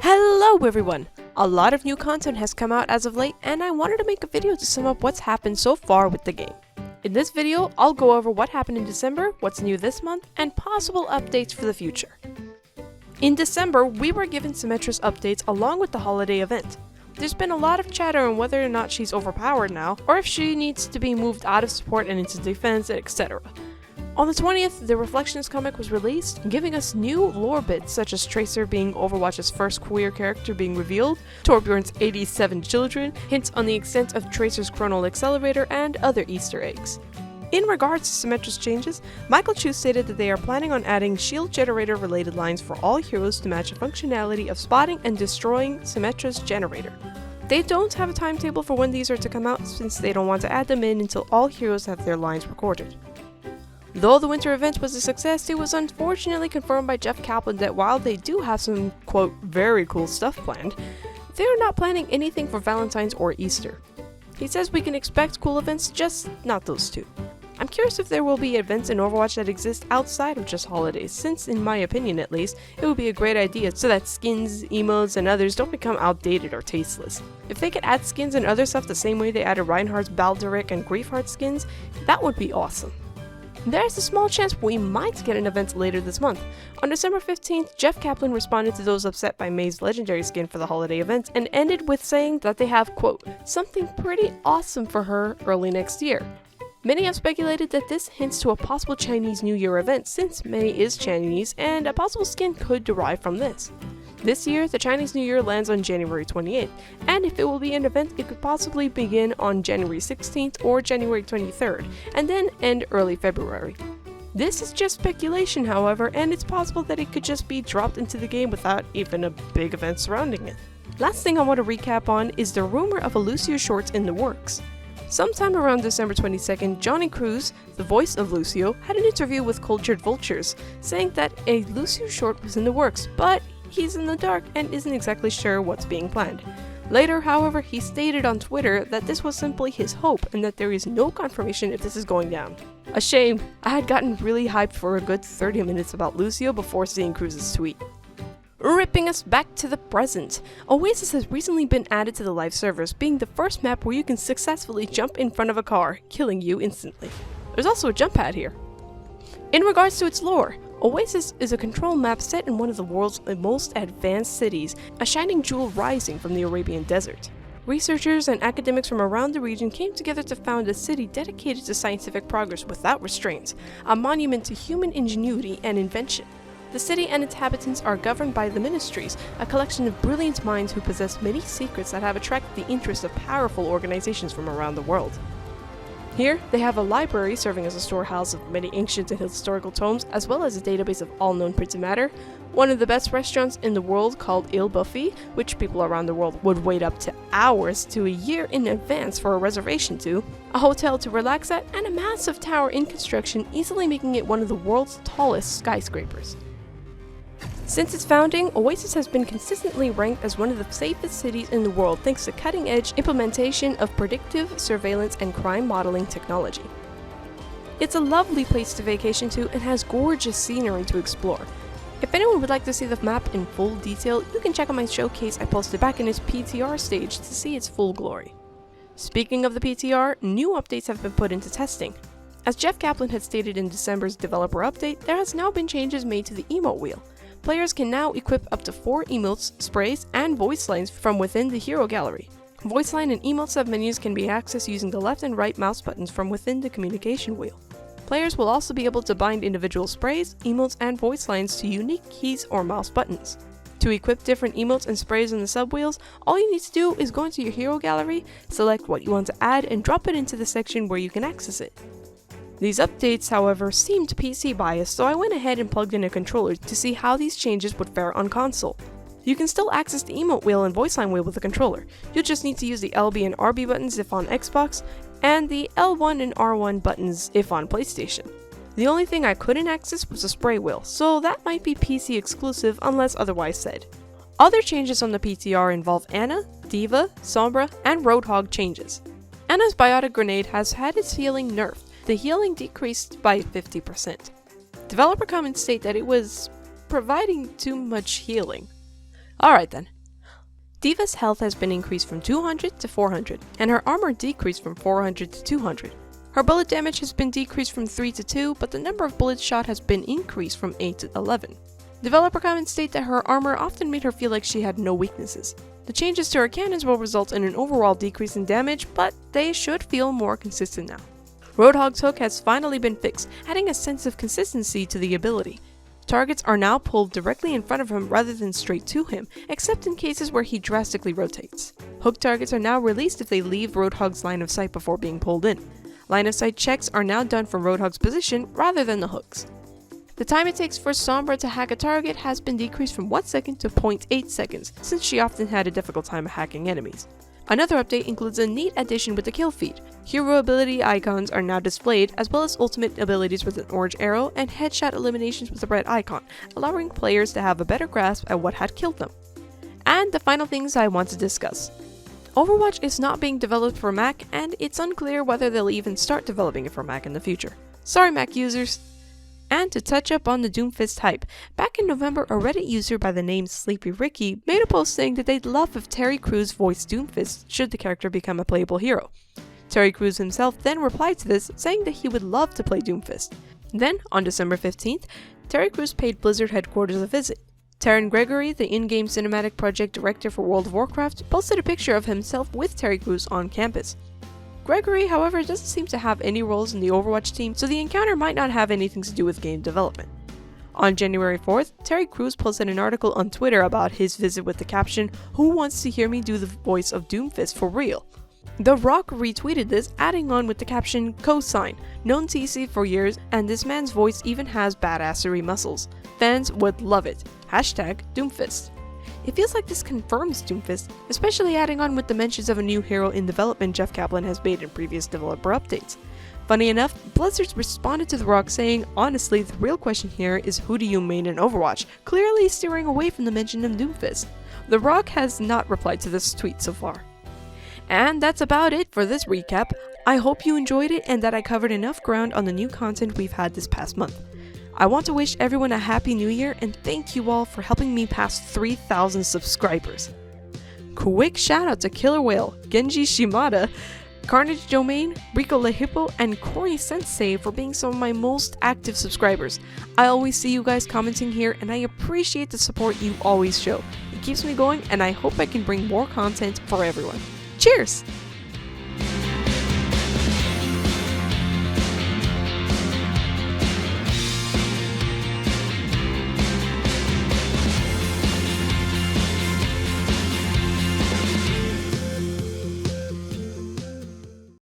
Hello everyone! A lot of new content has come out as of late and I wanted to make a video to sum up what's happened so far with the game. In this video, I'll go over what happened in December, what's new this month, and possible updates for the future. In December, we were given Symmetra's updates along with the holiday event. There's been a lot of chatter on whether or not she's overpowered now, or if she needs to be moved out of support and into defense, etc. On the 20th, the Reflections comic was released, giving us new lore bits such as Tracer being Overwatch's first queer character being revealed, Torbjorn's 87 children, hints on the extent of Tracer's chronal accelerator, and other Easter eggs. In regards to Symmetra's changes, Michael Chu stated that they are planning on adding shield generator related lines for all heroes to match the functionality of spotting and destroying Symmetra's generator. They don't have a timetable for when these are to come out since they don't want to add them in until all heroes have their lines recorded. Though the winter event was a success, it was unfortunately confirmed by Jeff Kaplan that while they do have some, quote, very cool stuff planned, they're not planning anything for Valentine's or Easter. He says we can expect cool events, just not those two. I'm curious if there will be events in Overwatch that exist outside of just holidays, since in my opinion at least, it would be a great idea so that skins, emotes, and others don't become outdated or tasteless. If they could add skins and other stuff the same way they added Reinhardt's Balderic and Griefheart skins, that would be awesome. There's a small chance we might get an event later this month. On December 15th, Jeff Kaplan responded to those upset by May's legendary skin for the holiday event and ended with saying that they have, quote, something pretty awesome for her early next year. Many have speculated that this hints to a possible Chinese New Year event since May is Chinese and a possible skin could derive from this. This year, the Chinese New Year lands on January 28th, and if it will be an event, it could possibly begin on January 16th or January 23rd, and then end early February. This is just speculation, however, and it's possible that it could just be dropped into the game without even a big event surrounding it. Last thing I want to recap on is the rumor of a Lucio short in the works. Sometime around December 22nd, Johnny Cruz, the voice of Lucio, had an interview with Cultured Vultures, saying that a Lucio short was in the works, but he's in the dark and isn't exactly sure what's being planned. Later, however, he stated on Twitter that this was simply his hope and that there is no confirmation if this is going down. A shame, I had gotten really hyped for a good 30 minutes about Lucio before seeing Cruz's tweet. Ripping us back to the present, Oasis has recently been added to the live servers, being the first map where you can successfully jump in front of a car, killing you instantly. There's also a jump pad here. In regards to its lore, Oasis is a control map set in one of the world's most advanced cities, a shining jewel rising from the Arabian desert. Researchers and academics from around the region came together to found a city dedicated to scientific progress without restraints, a monument to human ingenuity and invention. The city and its inhabitants are governed by the Ministries, a collection of brilliant minds who possess many secrets that have attracted the interest of powerful organizations from around the world. Here, they have a library serving as a storehouse of many ancient and historical tomes, as well as a database of all known printed matter, one of the best restaurants in the world called Il Buffet, which people around the world would wait up to hours to a year in advance for a reservation to, a hotel to relax at, and a massive tower in construction, easily making it one of the world's tallest skyscrapers. Since its founding, Oasis has been consistently ranked as one of the safest cities in the world thanks to cutting-edge implementation of predictive surveillance and crime modeling technology. It's a lovely place to vacation to and has gorgeous scenery to explore. If anyone would like to see the map in full detail, you can check out my showcase I posted back in its PTR stage to see its full glory. Speaking of the PTR, new updates have been put into testing. As Jeff Kaplan had stated in December's developer update, there has now been changes made to the emote wheel. Players can now equip up to 4 emotes, sprays, and voice lines from within the hero gallery. Voice line and emote submenus can be accessed using the left and right mouse buttons from within the communication wheel. Players will also be able to bind individual sprays, emotes, and voice lines to unique keys or mouse buttons. To equip different emotes and sprays in the subwheels, all you need to do is go into your hero gallery, select what you want to add, and drop it into the section where you can access it. These updates, however, seemed PC biased, so I went ahead and plugged in a controller to see how these changes would fare on console. You can still access the emote wheel and voice line wheel with the controller. You'll just need to use the LB and RB buttons if on Xbox, and the L1 and R1 buttons if on PlayStation. The only thing I couldn't access was the spray wheel, so that might be PC exclusive unless otherwise said. Other changes on the PTR involve Ana, D.va, Sombra, and Roadhog changes. Ana's biotic grenade has had its healing nerfed. The healing decreased by 50%. Developer comments state that it was providing too much healing. Alright then, D.va's health has been increased from 200 to 400, and her armor decreased from 400 to 200. Her bullet damage has been decreased from 3 to 2, but the number of bullets shot has been increased from 8 to 11. Developer comments state that her armor often made her feel like she had no weaknesses. The changes to her cannons will result in an overall decrease in damage, but they should feel more consistent now. Roadhog's hook has finally been fixed, adding a sense of consistency to the ability. Targets are now pulled directly in front of him rather than straight to him, except in cases where he drastically rotates. Hook targets are now released if they leave Roadhog's line of sight before being pulled in. Line of sight checks are now done from Roadhog's position rather than the hooks. The time it takes for Sombra to hack a target has been decreased from 1 second to 0.8 seconds, since she often had a difficult time hacking enemies. Another update includes a neat addition with the kill feed. Hero ability icons are now displayed, as well as ultimate abilities with an orange arrow and headshot eliminations with a red icon, allowing players to have a better grasp at what had killed them. And the final things I want to discuss. Overwatch is not being developed for Mac, and it's unclear whether they'll even start developing it for Mac in the future. Sorry Mac users! And to touch up on the Doomfist hype, back in November a Reddit user by the name Sleepy Ricky made a post saying that they'd love if Terry Crews voiced Doomfist should the character become a playable hero. Terry Crews himself then replied to this, saying that he would love to play Doomfist. Then, on December 15th, Terry Crews paid Blizzard headquarters a visit. Taryn Gregory, the in-game cinematic project director for World of Warcraft, posted a picture of himself with Terry Crews on campus. Gregory, however, doesn't seem to have any roles in the Overwatch team, so the encounter might not have anything to do with game development. On January 4th, Terry Crews posted an article on Twitter about his visit with the caption, "Who wants to hear me do the voice of Doomfist for real?" The Rock retweeted this, adding on with the caption, "Cosign, known TC for years, and this man's voice even has badassery muscles. Fans would love it. Hashtag Doomfist." It feels like this confirms Doomfist, especially adding on with the mentions of a new hero in development Jeff Kaplan has made in previous developer updates. Funny enough, Blizzard responded to The Rock saying, "Honestly, the real question here is who do you main in Overwatch?" clearly steering away from the mention of Doomfist. The Rock has not replied to this tweet so far. And that's about it for this recap. I hope you enjoyed it and that I covered enough ground on the new content we've had this past month. I want to wish everyone a happy new year and thank you all for helping me pass 3,000 subscribers. Quick shout out to Killer Whale, Genji Shimada, Carnage Domain, Rico Le Hippo, and Corey Sensei for being some of my most active subscribers. I always see you guys commenting here and I appreciate the support you always show. It keeps me going and I hope I can bring more content for everyone. Cheers!